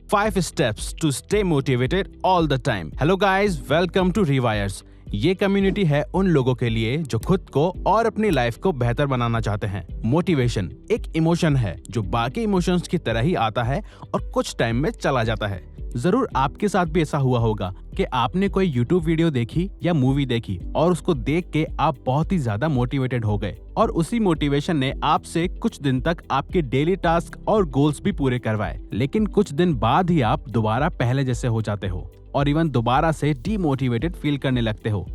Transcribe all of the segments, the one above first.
5 steps to stay motivated all the time. Hello guys, welcome to Rewires. ये community है उन लोगों के लिए जो खुद को और अपनी लाइफ को बेहतर बनाना चाहते हैं। मोटिवेशन एक इमोशन है जो बाकी इमोशंस की तरह ही आता है और कुछ टाइम में चला जाता है। जरूर आपके साथ भी ऐसा हुआ होगा कि आपने कोई YouTube वीडियो देखी या मूवी देखी और उसको देख के आप बहुत ही ज्यादा मोटिवेटेड हो गए और उसी मोटिवेशन ने आपसे कुछ दिन तक आपके डेली टास्क और गोल्स भी पूरे करवाए, लेकिन कुछ दिन बाद ही आप दोबारा पहले जैसे हो जाते हो और इवन दोबारा से डीमोटिवेटेड फील करने लगते हो।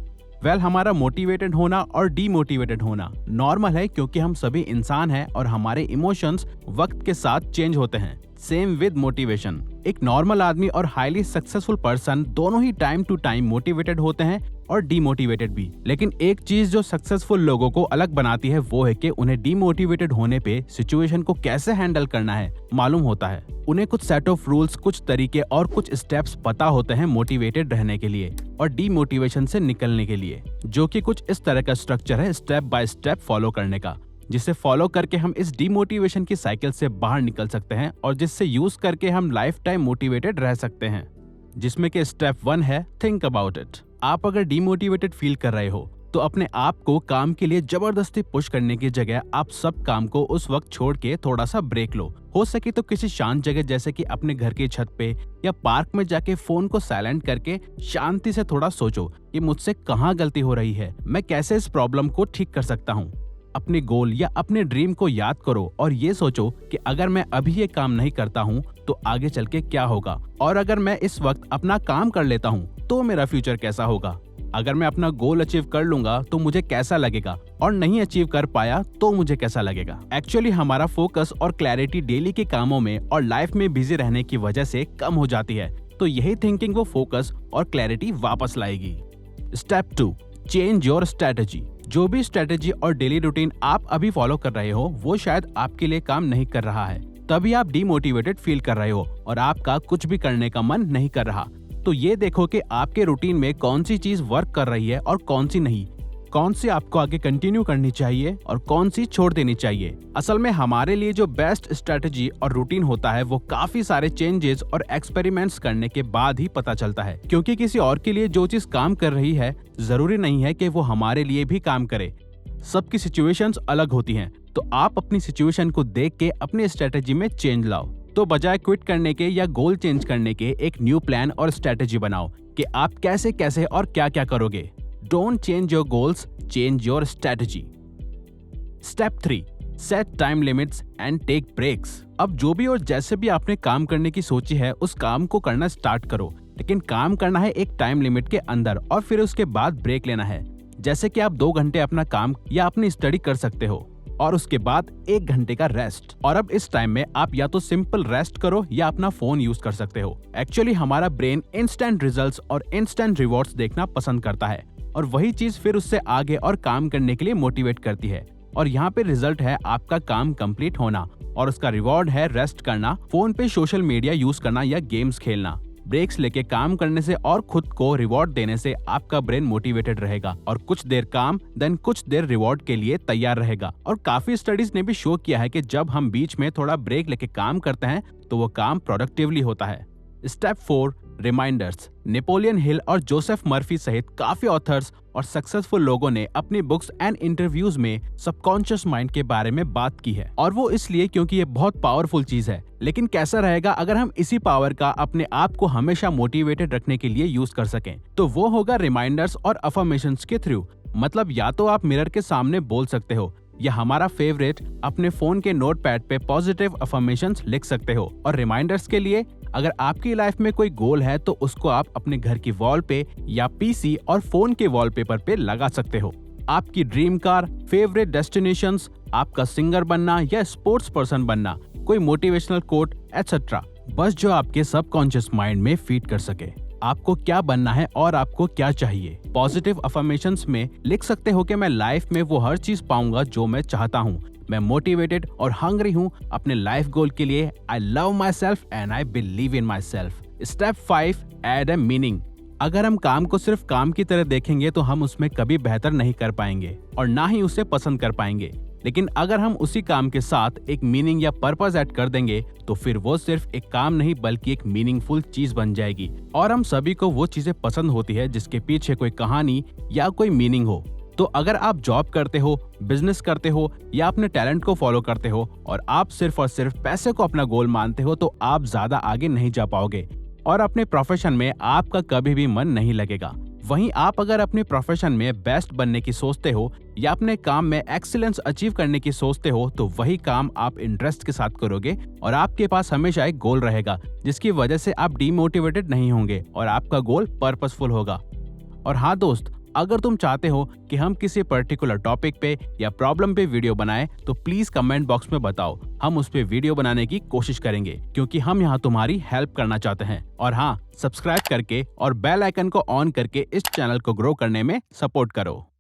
हमारा मोटिवेटेड होना और डीमोटिवेटेड होना नॉर्मल है क्योंकि हम सभी इंसान हैं और हमारे इमोशंस वक्त के साथ चेंज होते हैं। Same with motivation. एक नॉर्मल आदमी और हाईली सक्सेसफुल पर्सन दोनों ही टाइम टू टाइम मोटिवेटेड होते हैं और डीमोटिवेटेड भी। लेकिन एक चीज जो सक्सेसफुल लोगों को अलग बनाती है वो है कि उन्हें डीमोटिवेटेड होने पे सिचुएशन को कैसे हैंडल करना है मालूम होता है। उन्हें कुछ सेट ऑफ रूल्स, कुछ तरीके और कुछ स्टेप्स पता होते हैं मोटिवेटेड रहने के लिए और डीमोटिवेशन से निकलने के लिए, जो कि कुछ इस तरह का स्ट्रक्चर है स्टेप बाय स्टेप फॉलो करने का, जिसे फॉलो करके हम इस डीमोटिवेशन की साइकिल से बाहर निकल सकते हैं और जिससे यूज करके हम लाइफ टाइम मोटिवेटेड रह सकते हैं। जिसमें कि स्टेप 1 है थिंक अबाउट इट। आप अगर डीमोटिवेटेड फील कर रहे हो तो अपने आप को काम के लिए जबरदस्ती पुश करने की जगह आप सब काम को उस वक्त छोड़ के थोड़ा सा ब्रेक लो। हो सके तो किसी शांत जगह जैसे कि अपने घर की छत पे या पार्क में जाके फोन को साइलेंट करके शांति से थोड़ा सोचो कि मुझसे कहाँ गलती हो रही है, मैं कैसे इस प्रॉब्लम को ठीक कर सकता हूँ। अपने गोल या अपने ड्रीम को याद करो और ये सोचो कि अगर मैं अभी ये काम नहीं करता हूँ तो आगे चल के क्या होगा, और अगर मैं इस वक्त अपना काम कर लेता हूँ तो मेरा फ्यूचर कैसा होगा। अगर मैं अपना गोल अचीव कर लूंगा तो मुझे कैसा लगेगा, और नहीं अचीव कर पाया तो मुझे कैसा लगेगा। एक्चुअली हमारा फोकस और क्लैरिटी डेली के कामों में और लाइफ में बिजी रहने की वजह से कम हो जाती है, तो यही थिंकिंग वो फोकस और क्लैरिटी वापस लाएगी। Step 2, change your strategy. जो भी स्ट्रेटेजी और डेली रूटीन आप अभी फॉलो कर रहे हो वो शायद आपके लिए काम नहीं कर रहा है, तभी आप डीमोटिवेटेड फील कर रहे हो और आपका कुछ भी करने का मन नहीं कर रहा। तो ये देखो कि आपके रूटीन में कौन सी चीज वर्क कर रही है और कौन सी नहीं, कौन सी आपको आगे कंटिन्यू करनी चाहिए और कौन सी छोड़ देनी चाहिए। असल में हमारे लिए जो बेस्ट स्ट्रेटेजी और रूटीन होता है वो काफी सारे चेंजेस और एक्सपेरिमेंट्स करने के बाद ही पता चलता है, क्योंकि किसी और के लिए जो चीज काम कर रही है जरूरी नहीं है कि वो हमारे लिए भी काम करे। सबकी सिचुएशंस अलग होती हैं, तो आप अपनी सिचुएशन को देख के अपनी स्ट्रेटेजी में चेंज लाओ। तो बजाय क्विट करने के या गोल चेंज करने के एक न्यू प्लान और स्ट्रेटेजी बनाओ कि आप कैसे कैसे और क्या क्या करोगे। Don't change your goals, change your strategy. Step 3, set time limits and take breaks. अब जो भी और जैसे भी आपने काम करने की सोची है उस काम को करना स्टार्ट करो, लेकिन काम करना है एक टाइम लिमिट के अंदर और फिर उसके बाद ब्रेक लेना है। जैसे कि आप 2 घंटे अपना काम या अपनी स्टडी कर सकते हो और उसके बाद 1 घंटे का रेस्ट। और अब इस टाइम में आप या तो सिंपल रेस्ट करो या अपना फोन यूज कर सकते हो। एक्चुअली हमारा ब्रेन इंस्टेंट रिजल्ट्स और इंस्टेंट रिवॉर्ड्स देखना पसंद करता है और वही चीज फिर उससे आगे और काम करने के लिए मोटिवेट करती है। और यहाँ पे रिजल्ट है आपका काम कंप्लीट होना और उसका रिवॉर्ड है रेस्ट करना, फोन पे सोशल मीडिया यूज करना या गेम्स खेलना। ब्रेक्स लेके काम करने से और खुद को रिवॉर्ड देने से आपका ब्रेन मोटिवेटेड रहेगा और कुछ देर काम देन कुछ देर रिवॉर्ड के लिए तैयार रहेगा। और काफी स्टडीज ने भी शो किया है कि जब हम बीच में थोड़ा ब्रेक लेके काम करते हैं तो वो काम प्रोडक्टिवली होता है। Step 4, reminders. नेपोलियन हिल और जोसेफ मर्फी सहित काफी ऑथर्स और सक्सेसफुल लोगों ने अपनी बुक्स एंड इंटरव्यूज में सबकॉन्शियस माइंड के बारे में बात की है, और वो इसलिए क्योंकि ये बहुत पावरफुल चीज है। लेकिन कैसा रहेगा अगर हम इसी पावर का अपने आप को हमेशा मोटिवेटेड रखने के लिए यूज कर सकें? तो वो होगा रिमाइंडर्स और अफर्मेशंस के थ्रू। मतलब या तो आप मिरर के सामने बोल सकते हो या हमारा फेवरेट अपने फोन के नोटपैड पे पॉजिटिव अफर्मेशंस लिख सकते हो। और रिमाइंडर्स के लिए अगर आपकी लाइफ में कोई गोल है तो उसको आप अपने घर की वॉल पे या पीसी और फोन के वॉलपेपर पे लगा सकते हो। आपकी ड्रीम कार, फेवरेट डेस्टिनेशंस, आपका सिंगर बनना या स्पोर्ट्स पर्सन बनना, कोई मोटिवेशनल कोट एटसेट्रा, बस जो आपके सबकॉन्शियस माइंड में फीड कर सके आपको क्या बनना है और आपको क्या चाहिए। पॉजिटिव अफर्मेशंस में लिख सकते हो कि मैं लाइफ में वो हर चीज पाऊंगा जो मैं चाहता हूँ, मैं मोटिवेटेड और हंग्री हूँ अपने लाइफ गोल के लिए। I love myself and I believe in myself. Step 5, add a meaning. अगर हम काम को सिर्फ काम की तरह देखेंगे तो हम उसमें कभी बेहतर नहीं कर पाएंगे और ना ही उसे पसंद कर पाएंगे। लेकिन अगर हम उसी काम के साथ एक मीनिंग या पर्पस ऐड कर देंगे तो फिर वो सिर्फ एक काम नहीं बल्कि एक मीनिंगफुल चीज बन जाएगी। और हम सभी को वो चीजें पसंद होती है जिसके पीछे कोई कहानी या कोई मीनिंग हो। तो अगर आप जॉब करते हो, बिजनेस करते हो या अपने टैलेंट को फॉलो करते हो और आप सिर्फ और सिर्फ पैसे को अपना गोल मानते हो तो आप ज्यादा आगे नहीं जा पाओगे और अपने प्रोफेशन में आपका कभी भी मन नहीं लगेगा। वहीं आप अगर अपने प्रोफेशन में बेस्ट बनने की सोचते हो या अपने काम में एक्सीलेंस अचीव करने की सोचते हो तो वही काम आप इंटरेस्ट के साथ करोगे और आपके पास हमेशा एक गोल रहेगा जिसकी वजह से आप डीमोटिवेटेड नहीं होंगे और आपका गोल पर्पसफुल होगा। और हाँ दोस्त, अगर तुम चाहते हो कि हम किसी पर्टिकुलर टॉपिक पे या प्रॉब्लम पे वीडियो बनाएं तो प्लीज कमेंट बॉक्स में बताओ, हम उस पे वीडियो बनाने की कोशिश करेंगे क्योंकि हम यहाँ तुम्हारी हेल्प करना चाहते हैं। और हाँ, सब्सक्राइब करके और बेल आइकन को ऑन करके इस चैनल को ग्रो करने में सपोर्ट करो।